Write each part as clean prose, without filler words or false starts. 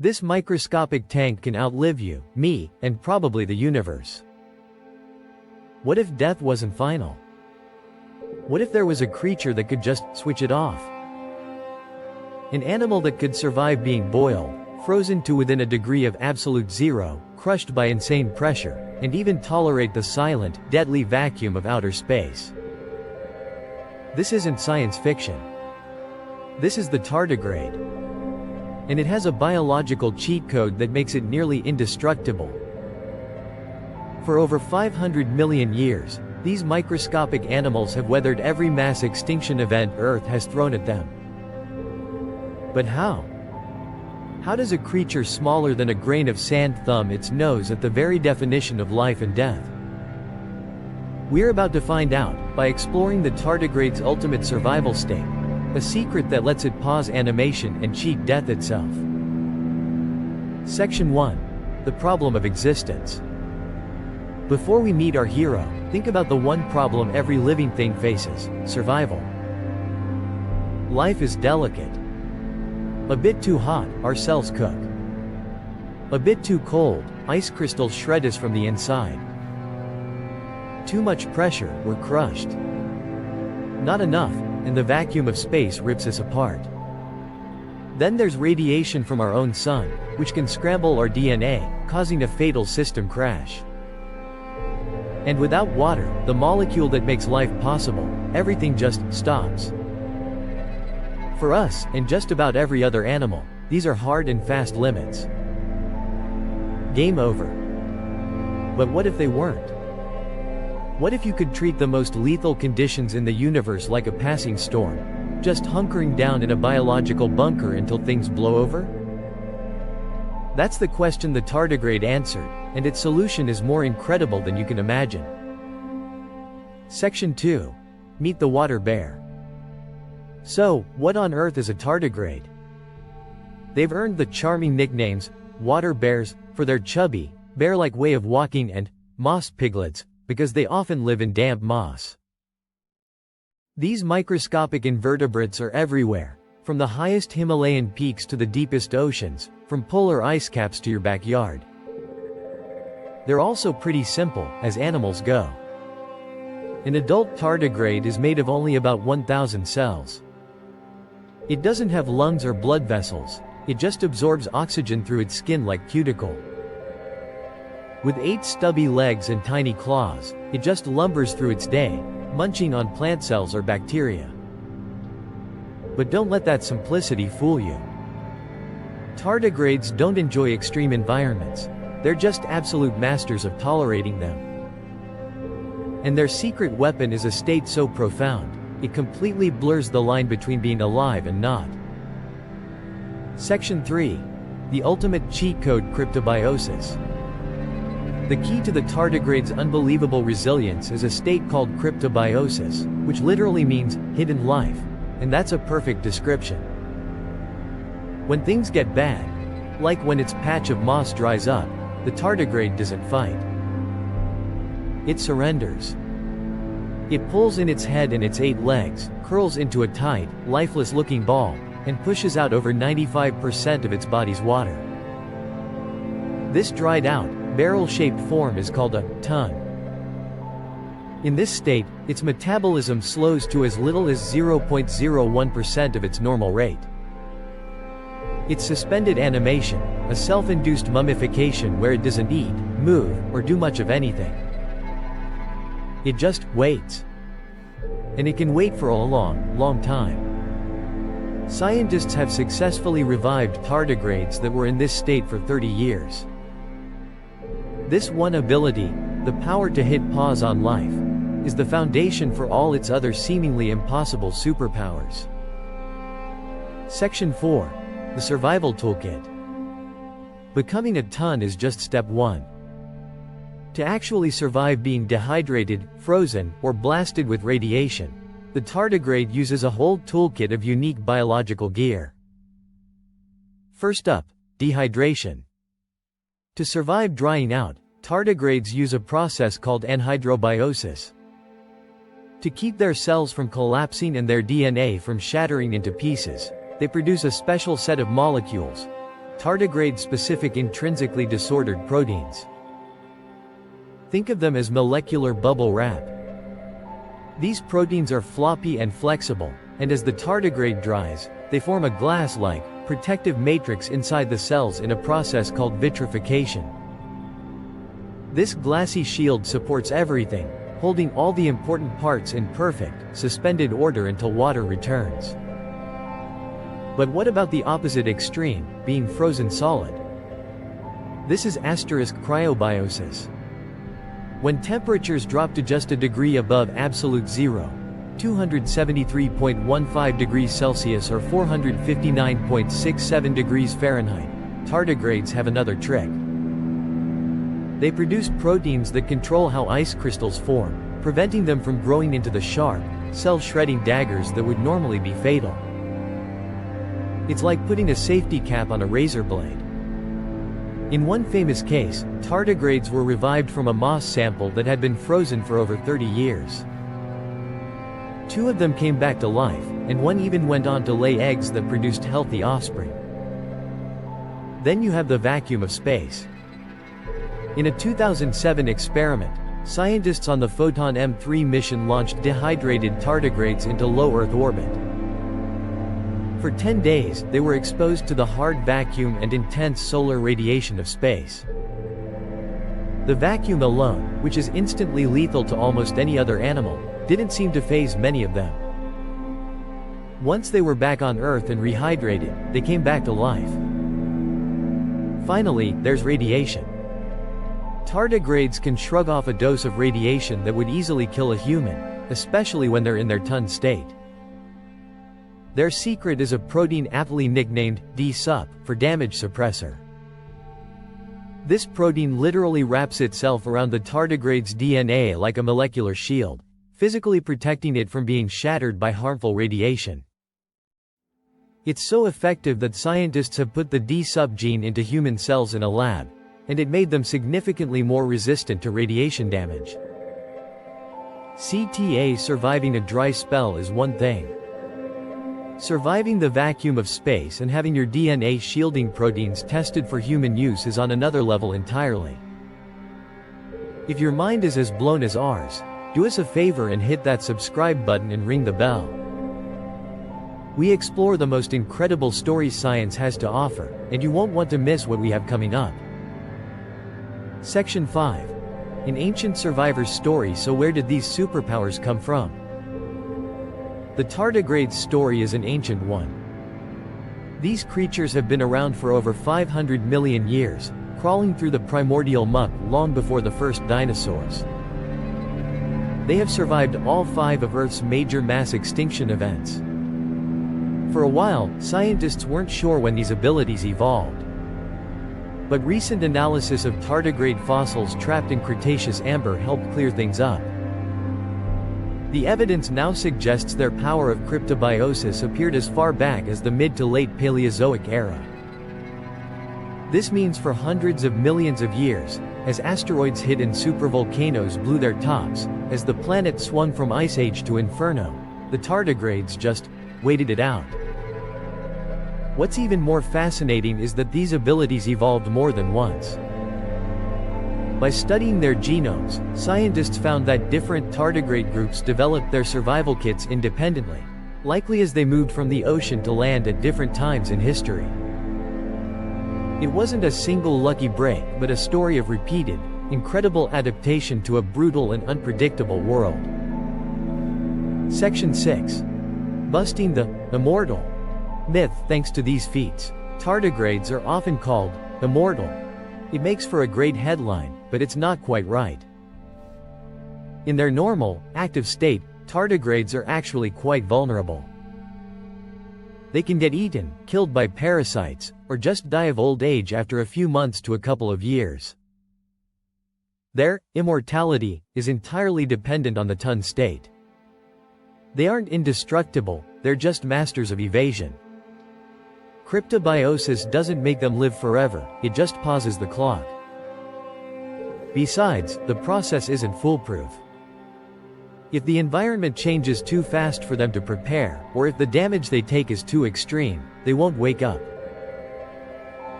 This microscopic tank can outlive you, me, and probably the universe. What if death wasn't final? What if there was a creature that could just switch it off? An animal that could survive being boiled, frozen to within a degree of absolute zero, crushed by insane pressure, and even tolerate the silent, deadly vacuum of outer space. This isn't science fiction. This is the tardigrade. And it has a biological cheat code that makes it nearly indestructible. For over 500 million years, these microscopic animals have weathered every mass extinction event Earth has thrown at them. But how? How does a creature smaller than a grain of sand thumb its nose at the very definition of life and death? We're about to find out, by exploring the tardigrade's ultimate survival state, a secret that lets it pause animation and cheat death itself. Section 1. The problem of existence. Before we meet our hero, think about the one problem every living thing faces: survival. Life is delicate. A bit too hot, our cells cook. A bit too cold, ice crystals shred us from the inside. Too much pressure, we're crushed. Not enough, and the vacuum of space rips us apart. Then there's radiation from our own sun, which can scramble our DNA, causing a fatal system crash. And without water, the molecule that makes life possible, everything just stops. For us, and just about every other animal, these are hard and fast limits. Game over. But what if they weren't? What if you could treat the most lethal conditions in the universe like a passing storm, just hunkering down in a biological bunker until things blow over? That's the question the tardigrade answered, and its solution is more incredible than you can imagine. Section 2. Meet the water bear. So, what on earth is a tardigrade? They've earned the charming nicknames, water bears, for their chubby, bear-like way of walking, and moss piglets, because they often live in damp moss. These microscopic invertebrates are everywhere, from the highest Himalayan peaks to the deepest oceans, from polar ice caps to your backyard. They're also pretty simple, as animals go. An adult tardigrade is made of only about 1,000 cells. It doesn't have lungs or blood vessels, it just absorbs oxygen through its skin like cuticle. With 8 stubby legs and tiny claws, it just lumbers through its day, munching on plant cells or bacteria. But don't let that simplicity fool you. Tardigrades don't enjoy extreme environments, they're just absolute masters of tolerating them. And their secret weapon is a state so profound, it completely blurs the line between being alive and not. Section 3. The ultimate cheat code: cryptobiosis. The key to the tardigrade's unbelievable resilience is a state called cryptobiosis, which literally means hidden life, and that's a perfect description. When things get bad, like when its patch of moss dries up, the tardigrade doesn't fight. It surrenders. It pulls in its head and its 8 legs, curls into a tight, lifeless-looking ball, and pushes out over 95% of its body's water. This dried-out, barrel-shaped form is called a ton. In this state, its metabolism slows to as little as 0.01% of its normal rate. It's suspended animation, a self-induced mummification where it doesn't eat, move, or do much of anything. It just waits. And it can wait for a long, long time. Scientists have successfully revived tardigrades that were in this state for 30 years. This one ability, the power to hit pause on life, is the foundation for all its other seemingly impossible superpowers. Section 4. The Survival Toolkit. Becoming a ton is just step 1. To actually survive being dehydrated, frozen, or blasted with radiation, the tardigrade uses a whole toolkit of unique biological gear. First up, dehydration. To survive drying out, tardigrades use a process called anhydrobiosis. To keep their cells from collapsing and their DNA from shattering into pieces, they produce a special set of molecules, tardigrade-specific intrinsically disordered proteins. Think of them as molecular bubble wrap. These proteins are floppy and flexible, and as the tardigrade dries, they form a glass-like, protective matrix inside the cells in a process called vitrification. This glassy shield supports everything, holding all the important parts in perfect, suspended order until water returns. But what about the opposite extreme, being frozen solid? This is cryptobiosis. When temperatures drop to just a degree above absolute zero, 273.15 degrees Celsius or 459.67 degrees Fahrenheit, tardigrades have another trick. They produce proteins that control how ice crystals form, preventing them from growing into the sharp, cell-shredding daggers that would normally be fatal. It's like putting a safety cap on a razor blade. In one famous case, tardigrades were revived from a moss sample that had been frozen for over 30 years. 2 of them came back to life, and 1 even went on to lay eggs that produced healthy offspring. Then you have the vacuum of space. In a 2007 experiment, scientists on the Photon M3 mission launched dehydrated tardigrades into low Earth orbit. For 10 days, they were exposed to the hard vacuum and intense solar radiation of space. The vacuum alone, which is instantly lethal to almost any other animal, didn't seem to faze many of them. Once they were back on Earth and rehydrated, they came back to life. Finally, there's radiation. Tardigrades can shrug off a dose of radiation that would easily kill a human, especially when they're in their ton state. Their secret is a protein aptly nicknamed D-sup for damage suppressor. This protein literally wraps itself around the tardigrade's DNA like a molecular shield, physically protecting it from being shattered by harmful radiation. It's so effective that scientists have put the D-sup gene into human cells in a lab, and it made them significantly more resistant to radiation damage. CTA surviving a dry spell is one thing. Surviving the vacuum of space and having your DNA shielding proteins tested for human use is on another level entirely. If your mind is as blown as ours, do us a favor and hit that subscribe button and ring the bell. We explore the most incredible stories science has to offer, and you won't want to miss what we have coming up. Section 5. An ancient survivor's story. So where did these superpowers come from? The tardigrades' story is an ancient one. These creatures have been around for over 500 million years, crawling through the primordial muck long before the first dinosaurs. They have survived all 5 of Earth's major mass extinction events. For a while, scientists weren't sure when these abilities evolved. But recent analysis of tardigrade fossils trapped in Cretaceous amber helped clear things up. The evidence now suggests their power of cryptobiosis appeared as far back as the mid to late Paleozoic era. This means for hundreds of millions of years, as asteroids hit and supervolcanoes blew their tops, as the planet swung from ice age to inferno, the tardigrades just waited it out. What's even more fascinating is that these abilities evolved more than once. By studying their genomes, scientists found that different tardigrade groups developed their survival kits independently, likely as they moved from the ocean to land at different times in history. It wasn't a single lucky break, but a story of repeated, incredible adaptation to a brutal and unpredictable world. Section 6. Busting the immortal myth. Thanks to these feats, tardigrades are often called immortal. It makes for a great headline, but it's not quite right. In their normal, active state, tardigrades are actually quite vulnerable. They can get eaten, killed by parasites, or just die of old age after a few months to a couple of years. Their immortality is entirely dependent on the ton state. They aren't indestructible, they're just masters of evasion. Cryptobiosis doesn't make them live forever, it just pauses the clock. Besides, the process isn't foolproof. If the environment changes too fast for them to prepare, or if the damage they take is too extreme, they won't wake up.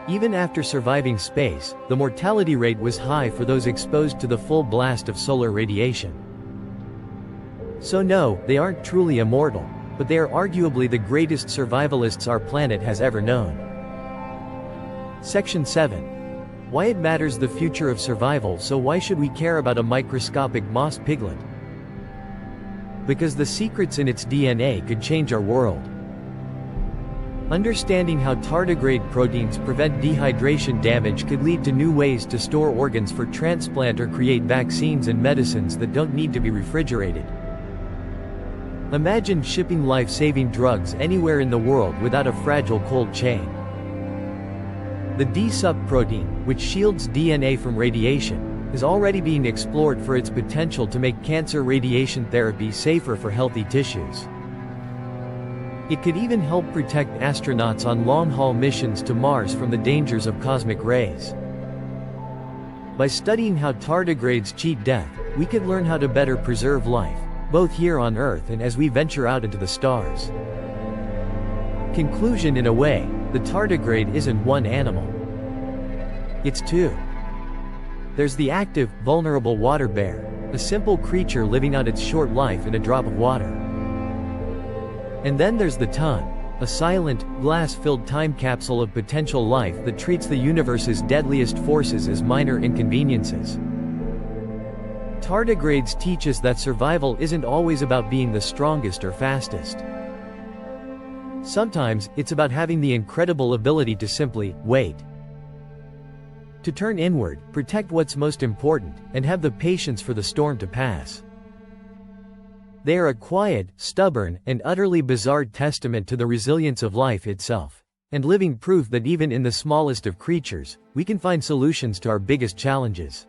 Even after surviving space, the mortality rate was high for those exposed to the full blast of solar radiation. So no, they aren't truly immortal, but they are arguably the greatest survivalists our planet has ever known. Section 7. Why it matters the future of survival. So why should we care about a microscopic moss piglet? Because the secrets in its DNA could change our world. Understanding how tardigrade proteins prevent dehydration damage could lead to new ways to store organs for transplant or create vaccines and medicines that don't need to be refrigerated. Imagine shipping life-saving drugs anywhere in the world without a fragile cold chain. The D-sup protein, which shields DNA from radiation, is already being explored for its potential to make cancer radiation therapy safer for healthy tissues. It could even help protect astronauts on long-haul missions to Mars from the dangers of cosmic rays. By studying how tardigrades cheat death, we could learn how to better preserve life, both here on Earth and as we venture out into the stars. Conclusion: in a way, the tardigrade isn't one animal. It's two. There's the active, vulnerable water bear, a simple creature living out its short life in a drop of water. And then there's the ton, a silent, glass-filled time capsule of potential life that treats the universe's deadliest forces as minor inconveniences. Tardigrades teach us that survival isn't always about being the strongest or fastest. Sometimes, it's about having the incredible ability to simply wait. To turn inward, protect what's most important, and have the patience for the storm to pass. They are a quiet, stubborn, and utterly bizarre testament to the resilience of life itself, and living proof that even in the smallest of creatures, we can find solutions to our biggest challenges.